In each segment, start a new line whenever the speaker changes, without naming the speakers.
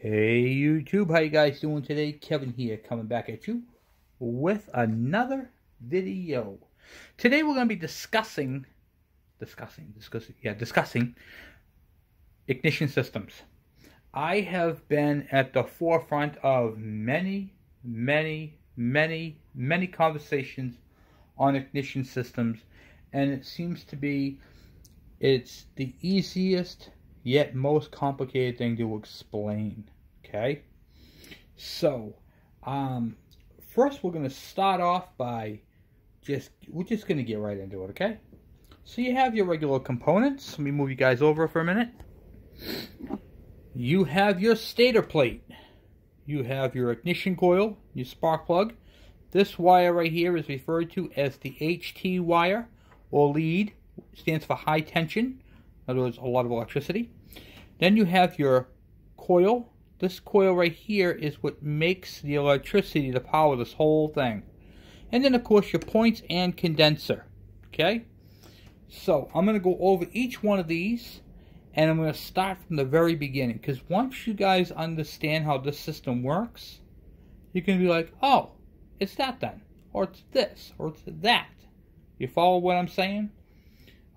Hey YouTube, how you guys doing today? Kevin here, coming back at you with another video. Today we're going to be discussing ignition systems. I have been at the forefront of many conversations on ignition systems, and it seems to be it's the easiest yet most complicated thing to explain. Okay, so first we're going to start off by we're just going to get right into it. Okay, so you have your regular components. Let me move you guys over for a minute. You have your stator plate, you have your ignition coil, your spark plug. This wire right here is referred to as the HT wire, or lead. Stands for high tension. In other words, a lot of electricity. Then you have your coil. This coil right here is what makes the electricity to power this whole thing. And then of course your points and condenser. Okay? So I'm going to go over each one of these, and I'm going to start from the very beginning, because once you guys understand how this system works, you can be like, oh, it's that then, or it's this, or it's that. You follow what I'm saying?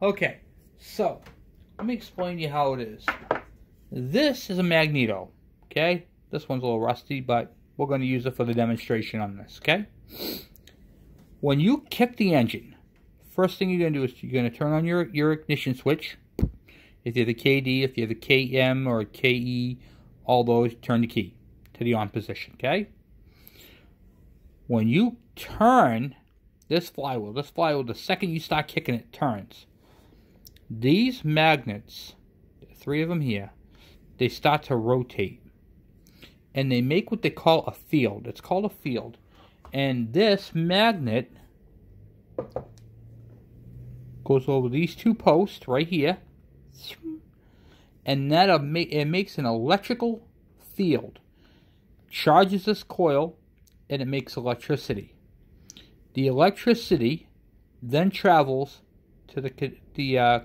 Okay, so let me explain to you how it is. This is a magneto, okay? This one's a little rusty, but we're going to use it for the demonstration on this, okay? When you kick the engine, first thing you're going to do is you're going to turn on your ignition switch. If you're the KD, if you're the KM or KE, all those, turn the key to the on position, okay? When you turn this flywheel, the second you start kicking it, turns. These magnets, 3 of them here, they start to rotate. And they make what they call a field. It's called a field. And this magnet goes over these 2 posts right here. And that it makes an electrical field. Charges this coil, and it makes electricity. The electricity then travels to the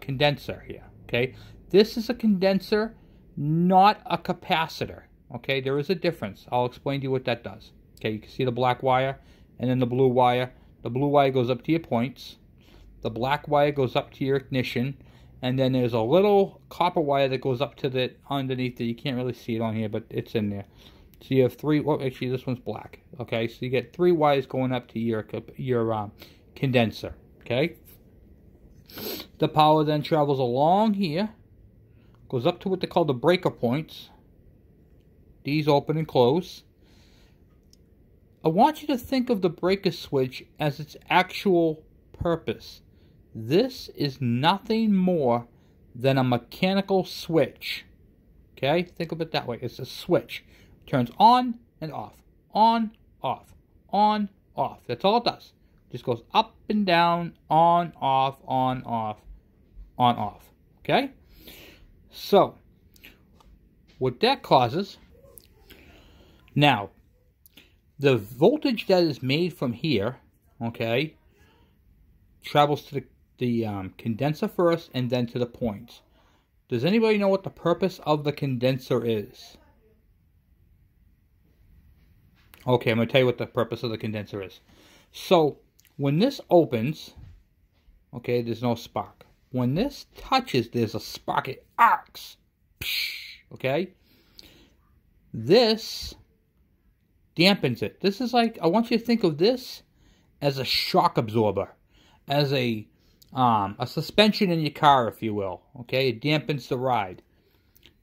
condenser here. Okay, this is a condenser, not a capacitor. Okay, there is a difference. I'll explain to you what that does. Okay, you can see the black wire and then the blue wire. The blue wire goes up to your points. The black wire goes up to your ignition. And then there's a little copper wire that goes up to the underneath it. You can't really see it on here, but it's in there. So you have 3. Well, actually, this one's black. Okay, so you get 3 wires going up to your condenser. Okay. The power then travels along here, goes up to what they call the breaker points. These open and close. I want you to think of the breaker switch as its actual purpose. This is nothing more than a mechanical switch. Okay? Think of it that way. It's a switch. It turns on and off. On, off. On, off. That's all it does. It just goes up and down, on, off, on, off, on, off. Okay? So, what that causes... Now, the voltage that is made from here, okay, travels to the condenser first and then to the points. Does anybody know what the purpose of the condenser is? Okay, I'm going to tell you what the purpose of the condenser is. So, when this opens, okay, there's no spark. When this touches, there's a spark. It arcs. Okay? This dampens it. This is like, I want you to think of this as a shock absorber. As a suspension in your car, if you will. Okay, it dampens the ride.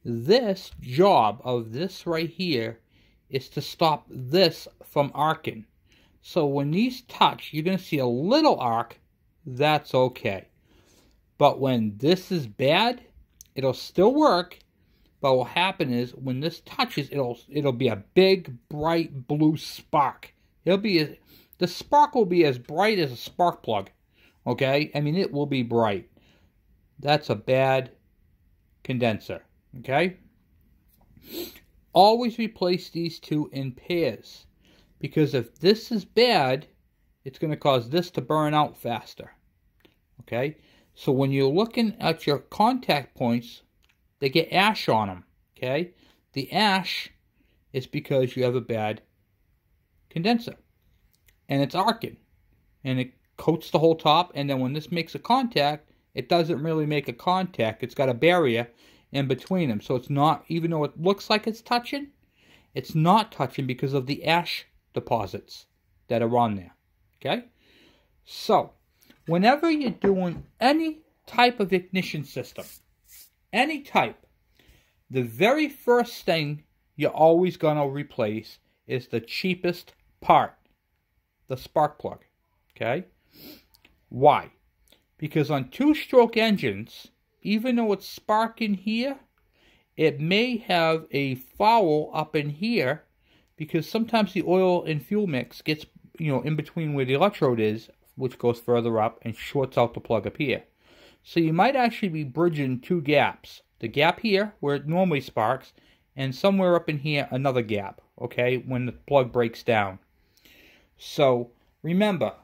This job of this right here is to stop this from arcing. So when these touch, you're going to see a little arc. That's okay. But when this is bad, it'll still work. But what will happen is when this touches, it'll be a big, bright blue spark. The spark will be as bright as a spark plug. Okay? I mean, it will be bright. That's a bad condenser. Okay? Always replace these 2 in pairs. Because if this is bad, it's going to cause this to burn out faster. Okay? So when you're looking at your contact points, they get ash on them. Okay? The ash it's because you have a bad condenser. And it's arcing. And it coats the whole top, and then when this makes a contact, it doesn't really make a contact. It's got a barrier in between them. So it's not, even though it looks like it's touching, it's not touching because of the ash deposits that are on there. Okay? So, whenever you're doing any type of ignition system, any type, the very first thing you're always going to replace is the cheapest part, the spark plug. Okay? Why? Because on two-stroke engines, even though it's sparking here, it may have a foul up in here because sometimes the oil and fuel mix gets, in between where the electrode is, which goes further up and shorts out the plug up here. So you might actually be bridging two gaps. The gap here, where it normally sparks, and somewhere up in here, another gap, okay, when the plug breaks down. So, remember,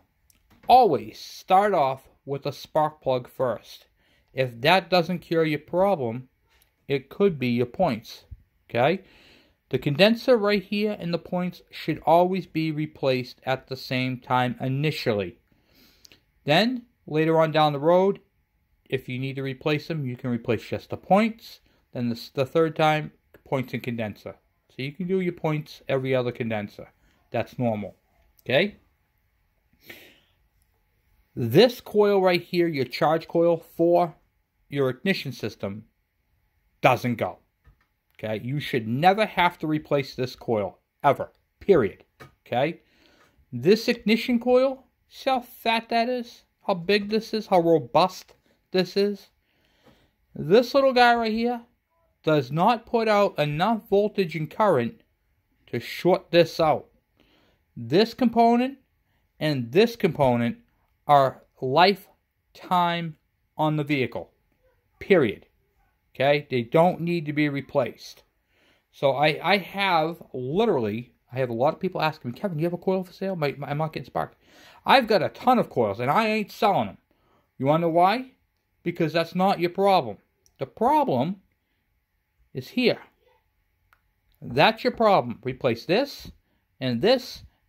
always start off with a spark plug first. If that doesn't cure your problem, it could be your points, okay? The condenser right here and the points should always be replaced at the same time initially. Then, later on down the road, if you need to replace them, you can replace just the points. Then the third time, points and condenser. So you can do your points every other condenser. That's normal. Okay? This coil right here, your charge coil for your ignition system, doesn't go. Okay? You should never have to replace this coil. Ever. Period. Okay? This ignition coil, see how fat that is? How big this is? How robust this is? This little guy right here does not put out enough voltage and current to short this out. This component and this component are lifetime on the vehicle. Period. Okay? They don't need to be replaced. So I have a lot of people asking me, Kevin, do you have a coil for sale? I'm not getting sparked. I've got a ton of coils and I ain't selling them. You want to know why? Because that's not your problem. The problem is here. That's your problem. Replace this, and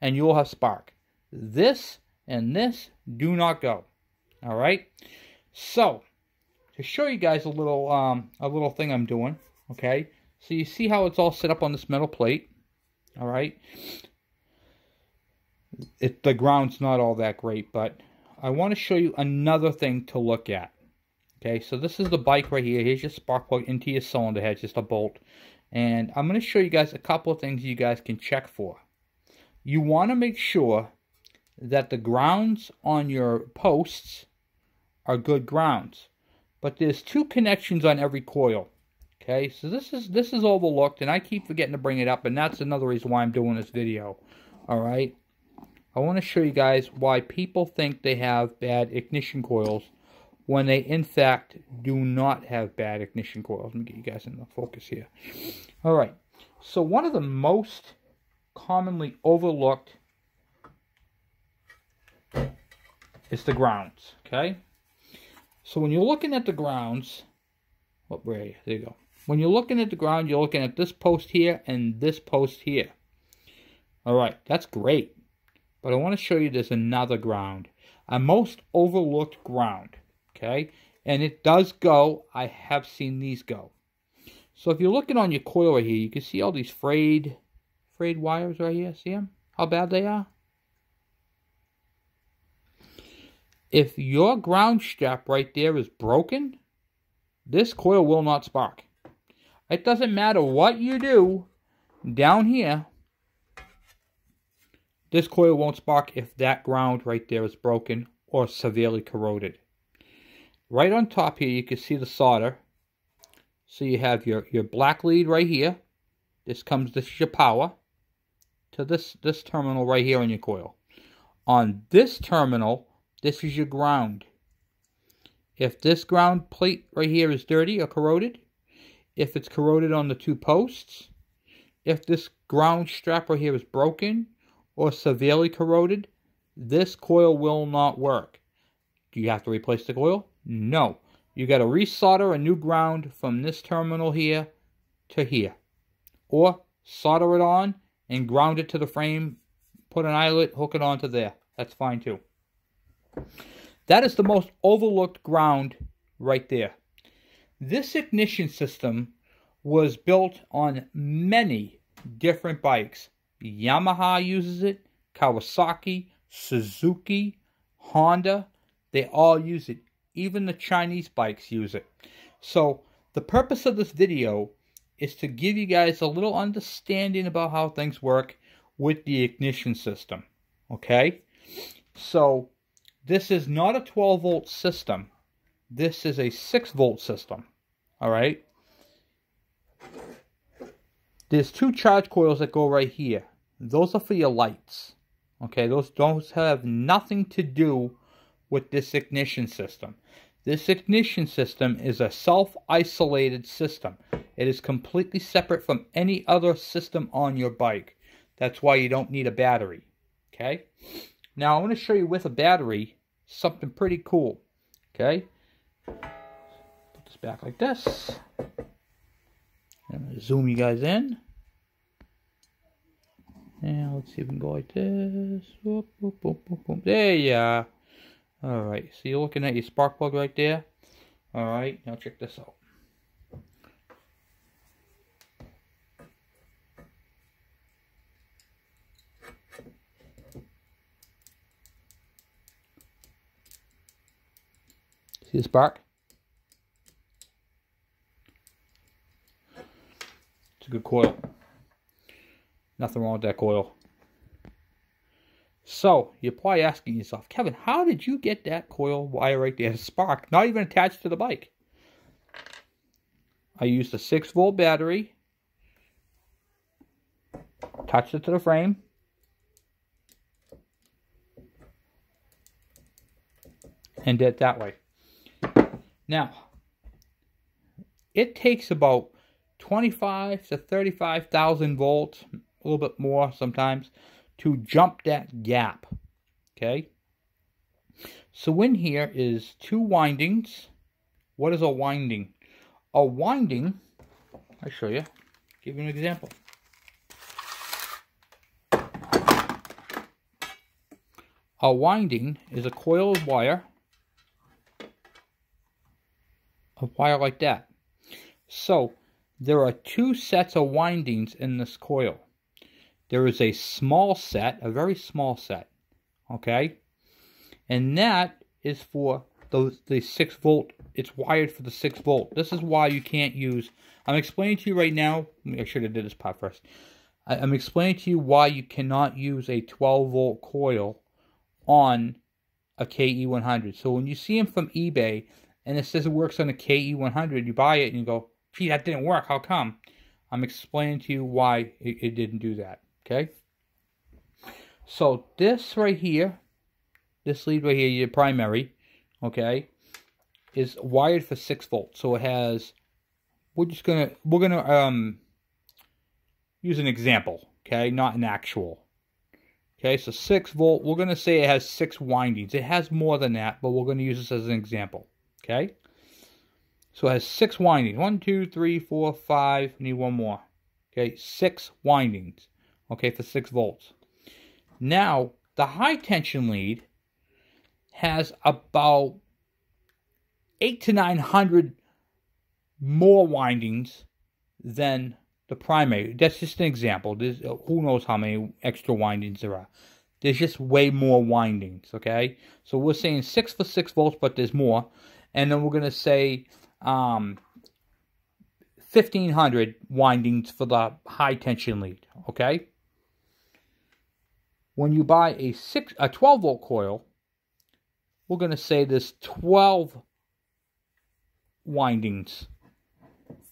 you'll have spark. This and this do not go. All right. So to show you guys a little thing I'm doing. Okay. So you see how it's all set up on this metal plate. All right. The ground's not all that great, but I want to show you another thing to look at. Okay, so this is the bike right here. Here's your spark plug into your cylinder head, just a bolt. And I'm going to show you guys a couple of things you guys can check for. You want to make sure that the grounds on your posts are good grounds. But there's two connections on every coil. Okay, so this is overlooked, and I keep forgetting to bring it up, and that's another reason why I'm doing this video. Alright, I want to show you guys why people think they have bad ignition coils when they in fact do not have bad ignition coils. Let me get you guys in the focus here. Alright, so one of the most commonly overlooked is the grounds, okay? So when you're looking at the grounds, there you go. When you're looking at the ground, you're looking at this post here and this post here. Alright, that's great. But I want to show you there's another ground. A most overlooked ground. Okay, and it does go. I have seen these go. So if you're looking on your coil right here, you can see all these frayed wires right here. See them? How bad they are? If your ground strap right there is broken, this coil will not spark. It doesn't matter what you do down here, this coil won't spark if that ground right there is broken or severely corroded. Right on top here, you can see the solder. So you have your black lead right here. This is your power to this terminal right here on your coil. On this terminal, this is your ground. If this ground plate right here is dirty or corroded, if it's corroded on the two posts, if this ground strap right here is broken or severely corroded, this coil will not work. Do you have to replace the coil? No. You got to resolder a new ground from this terminal here to here. Or solder it on, and ground it to the frame, put an eyelet, hook it onto there. That's fine too. That is the most overlooked ground right there. This ignition system was built on many different bikes. Yamaha uses it, Kawasaki, Suzuki, Honda, they all use it. Even the Chinese bikes use it. So the purpose of this video is to give you guys a little understanding about how things work with the ignition system. Okay? So this is not a 12 volt system. This is a 6 volt system. Alright? There's 2 charge coils that go right here. Those are for your lights. Okay, those have nothing to do with this ignition system. This ignition system is a self-isolated system. It is completely separate from any other system on your bike. That's why you don't need a battery. Okay? Now, I'm going to show you with a battery something pretty cool. Okay? Put this back like this. I'm going to zoom you guys in. And let's see if we can go like this. Whoop, whoop, whoop, whoop, whoop. There you are. Alright, so you're looking at your spark plug right there. Alright, now check this out. See the spark? It's a good coil. Nothing wrong with that coil. So, you're probably asking yourself, Kevin, how did you get that coil wire right there to spark? Not even attached to the bike. I used a 6 volt battery. Touched it to the frame. And did it that way. Now, it takes about 25 to 35,000 volts, a little bit more sometimes, to jump that gap. Okay? So in here is 2 windings. What is a winding? A winding, I'll show you. Give you an example. A winding is a coil of wire. A wire like that. So, there are 2 sets of windings in this coil. There is a small set, a very small set, okay? And that is for the 6 volt, it's wired for the 6 volt. This is why you can't use, I'm explaining to you right now, I should have did this part first. I'm explaining to you why you cannot use a 12 volt coil on a KE100. So when you see them from eBay, and it says it works on a KE100, you buy it and you go, gee, that didn't work, how come? I'm explaining to you why it didn't do that, okay? So this right here, this lead right here, your primary, okay, is wired for 6 volts. So it has, we're gonna use an example, okay, not an actual. Okay, so 6 volt, we're gonna say it has 6 windings. It has more than that, but we're gonna use this as an example. Okay, so it has 6 windings. 1, 2, 3, 4, 5. We need one more. Okay, 6 windings. Okay, for 6 volts. Now, the high tension lead has about 800 to 900 more windings than the primary. That's just an example. There's, who knows how many extra windings there are. There's just way more windings, okay? So we're saying 6 for 6 volts, but there's more. And then we're going to say 1,500 windings for the high tension lead, okay? When you buy a 12 volt coil, we're going to say there's 12 windings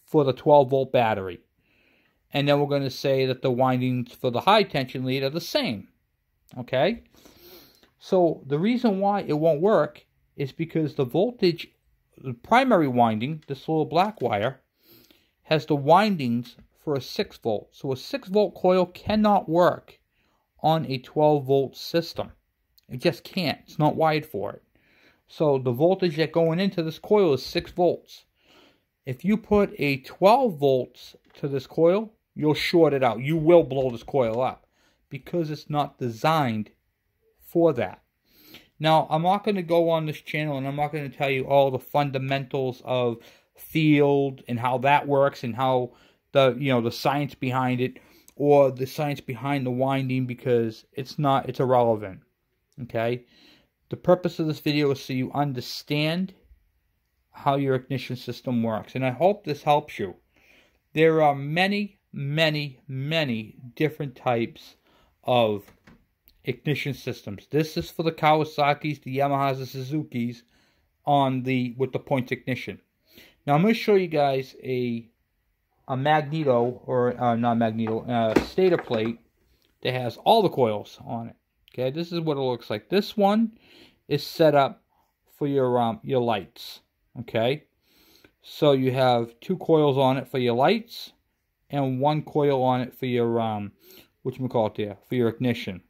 for the 12 volt battery. And then we're going to say that the windings for the high tension lead are the same, okay? So the reason why it won't work is because the voltage, the primary winding, this little black wire, has the windings for a 6 volt. So a 6 volt coil cannot work on a 12 volt system. It just can't. It's not wired for it. So the voltage that going into this coil is 6 volts. If you put a 12 volts to this coil, you'll short it out. You will blow this coil up because it's not designed for that. Now, I'm not going to go on this channel and I'm not going to tell you all the fundamentals of field and how that works and how the science behind it or the science behind the winding, because it's irrelevant. Okay? The purpose of this video is so you understand how your ignition system works, and I hope this helps you. There are many, many, many different types of ignition systems. This is for the Kawasaki's, the Yamahas, the Suzuki's with the points ignition. Now I'm going to show you guys a magneto, or not magneto, a stator plate that has all the coils on it. Okay, this is what it looks like. This one is set up for your lights. Okay, so you have 2 coils on it for your lights and 1 coil on it for your for your ignition.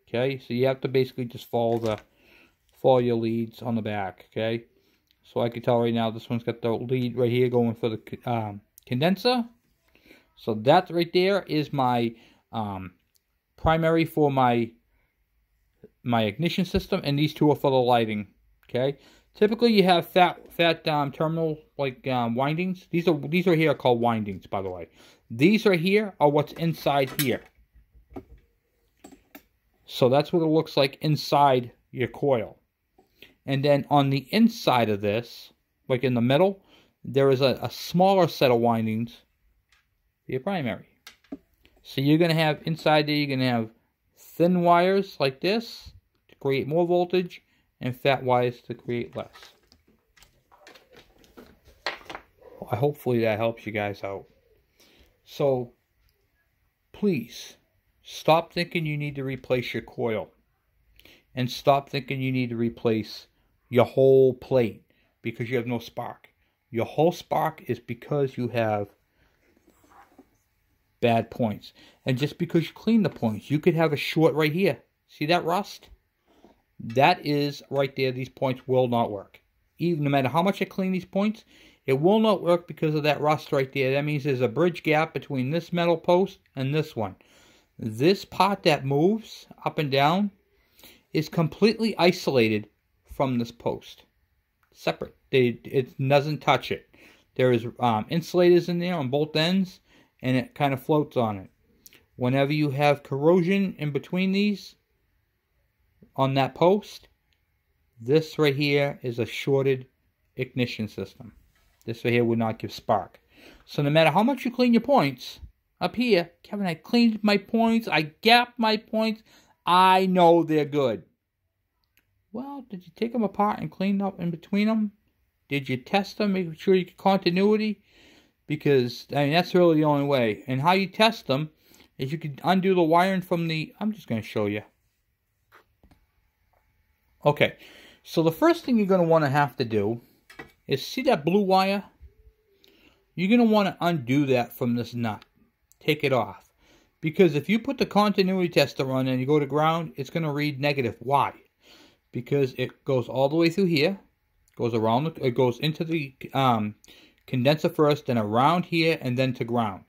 Okay, so you have to basically just follow your leads on the back. Okay, so I can tell right now this one's got the lead right here going for the condenser. So that right there is my primary for my ignition system, and these 2 are for the lighting. Okay, typically you have fat terminal windings. These are here called windings, by the way. These are here are what's inside here. So that's what it looks like inside your coil. And then on the inside of this, like in the middle, there is a smaller set of windings for your primary. So you're going to have inside there, you're going to have thin wires like this to create more voltage and fat wires to create less. Well, hopefully that helps you guys out. So please stop thinking you need to replace your coil, and stop thinking you need to replace your whole plate because you have no spark. Your whole spark is because you have bad points. And just because you clean the points, you could have a short right here. See that rust? That is right there. These points will not work. Even no matter how much I clean these points, it will not work because of that rust right there. That means there's a bridge gap between this metal post and this one. This part that moves up and down is completely isolated from this post. Separate. It doesn't touch it. There is insulators in there on both ends, and it kind of floats on it. Whenever you have corrosion in between these, on that post, this right here is a shorted ignition system. This right here would not give spark. So no matter how much you clean your points, up here, Kevin, I cleaned my points, I gapped my points, I know they're good. Well, did you take them apart and clean up in between them? Did you test them, make sure you get continuity? Because, I mean, that's really the only way. And how you test them is you can undo the wiring from the... I'm just going to show you. Okay, so the first thing you're going to want to have to do is, see that blue wire? You're going to want to undo that from this nut. Take it off. Because if you put the continuity tester on and you go to ground, it's going to read negative. Why? Because it goes all the way through here. Goes around, it goes into the condenser first, then around here, and then to ground.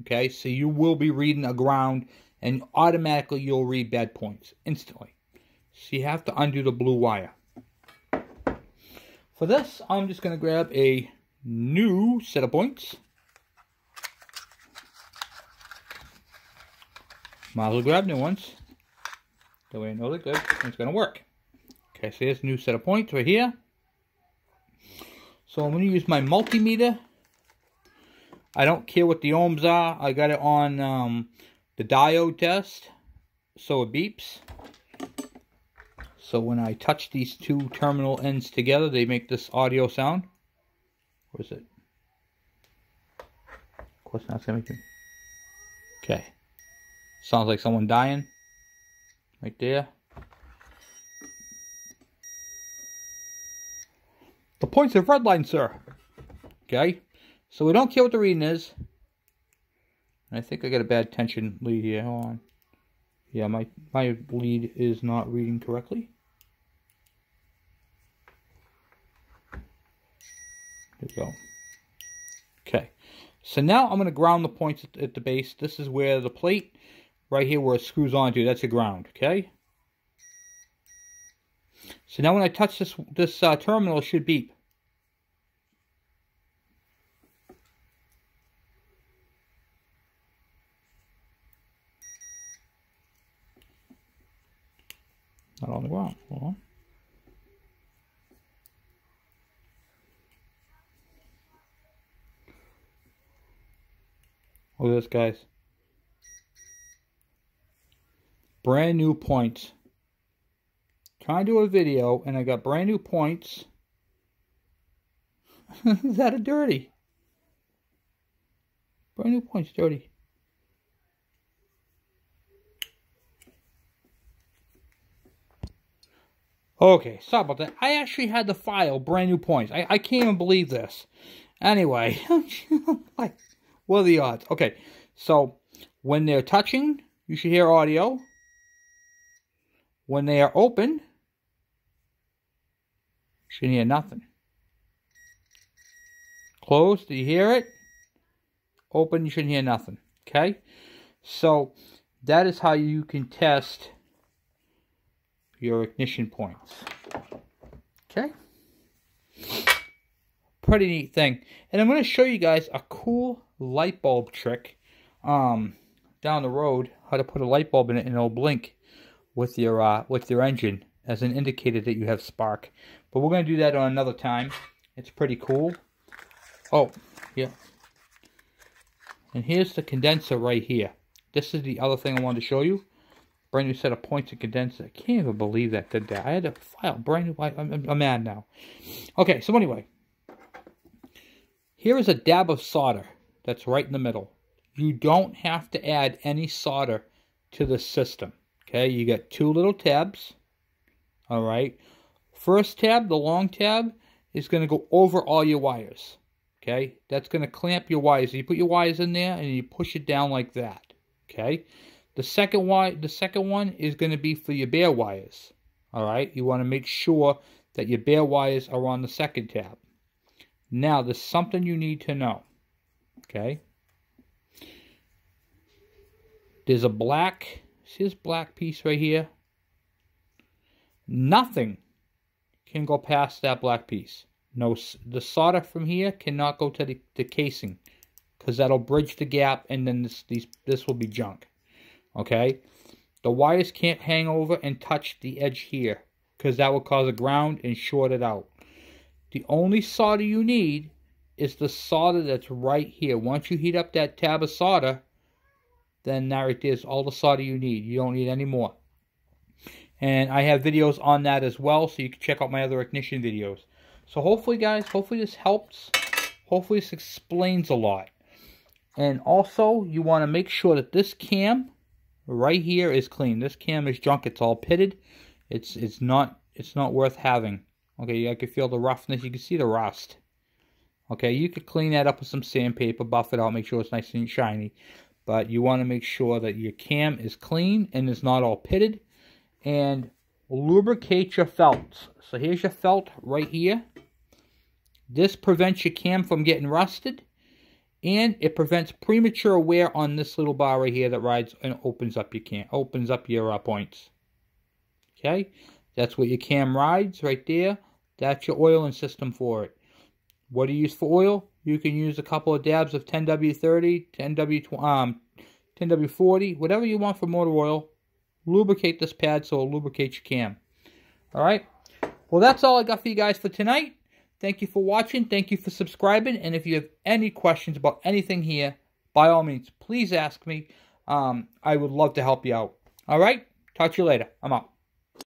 Okay, so you will be reading a ground, and automatically you'll read bad points instantly. So you have to undo the blue wire. For this, I'm just going to grab a new set of points. Might as well grab new ones. That way I know they're good and it's going to work. Okay, so here's a new set of points right here. So I'm going to use my multimeter. I don't care what the ohms are. I got it on the diode test, so it beeps. So when I touch these 2 terminal ends together, they make this audio sound. What is it? Of course not, it's going to make it. Okay. Sounds like someone dying. Right there. The points have redlined, sir. Okay. So we don't care what the reading is. I think I got a bad tension lead here. Hold on. Yeah, my lead is not reading correctly. There we go. Okay. So now I'm going to ground the points at the base. This is where the plate, right here where it screws onto, that's a ground, okay? So now when I touch this terminal, it should beep. Not on the ground. Hold on. Look at this, guys. Brand new points. Trying to do a video, and I got brand new points. Is that a dirty? Brand new points, dirty. Okay, sorry about that. I actually had the file brand new points. I can't even believe this. Anyway, what are the odds? Okay, so when they're touching, you should hear audio. When they are open, you shouldn't hear nothing. Closed, do you hear it? Open, you shouldn't hear nothing. Okay, so that is how you can test your ignition points. Okay, pretty neat thing. And I'm going to show you guys a cool light bulb trick down the road, how to put a light bulb in it and it'll blink with your engine as an indicator that you have spark. But we're going to do that on another time. It's pretty cool. Oh, yeah. And here's the condenser right here. This is the other thing I wanted to show you. Brand new set of points and condenser. I can't even believe that did that. I had to file brand new. I'm mad now. Okay, so anyway. Here is a dab of solder that's right in the middle. You don't have to add any solder to the system. Okay, you got two little tabs. All right. First tab, the long tab, is going to go over all your wires. Okay, that's going to clamp your wires. You put your wires in there and you push it down like that. Okay. The second one is going to be for your bare wires. All right. You want to make sure that your bare wires are on the second tab. Now, there's something you need to know. Okay. There's a black, see this black piece right here? Nothing can go past that black piece. No, the solder from here cannot go to the casing, because that'll bridge the gap, and then this will be junk. Okay, the wires can't hang over and touch the edge here, because that will cause a ground and short it out. The only solder you need is the solder that's right here. Once you heat up that tab of solder, then that right there is all the solder you need. You don't need any more. And I have videos on that as well, so you can check out my other ignition videos. So hopefully, guys, hopefully this helps. Hopefully this explains a lot. And also, you want to make sure that this cam right here is clean. This cam is junk. It's all pitted. It's not worth having. Okay, I can feel the roughness. You can see the rust. Okay, you could clean that up with some sandpaper, buff it out, make sure it's nice and shiny. But you want to make sure that your cam is clean and is not all pitted. And lubricate your felts. So here's your felt right here. This prevents your cam from getting rusted. And it prevents premature wear on this little bar right here that rides and opens up your cam, opens up your points. Okay, that's what your cam rides right there. That's your oiling system for it. What do you use for oil? You can use a couple of dabs of 10W30, 10W40, whatever you want for motor oil. Lubricate this pad so it'll lubricate your cam. Alright? Well, that's all I got for you guys for tonight. Thank you for watching. Thank you for subscribing. And if you have any questions about anything here, by all means, please ask me. I would love to help you out. Alright? Talk to you later. I'm out.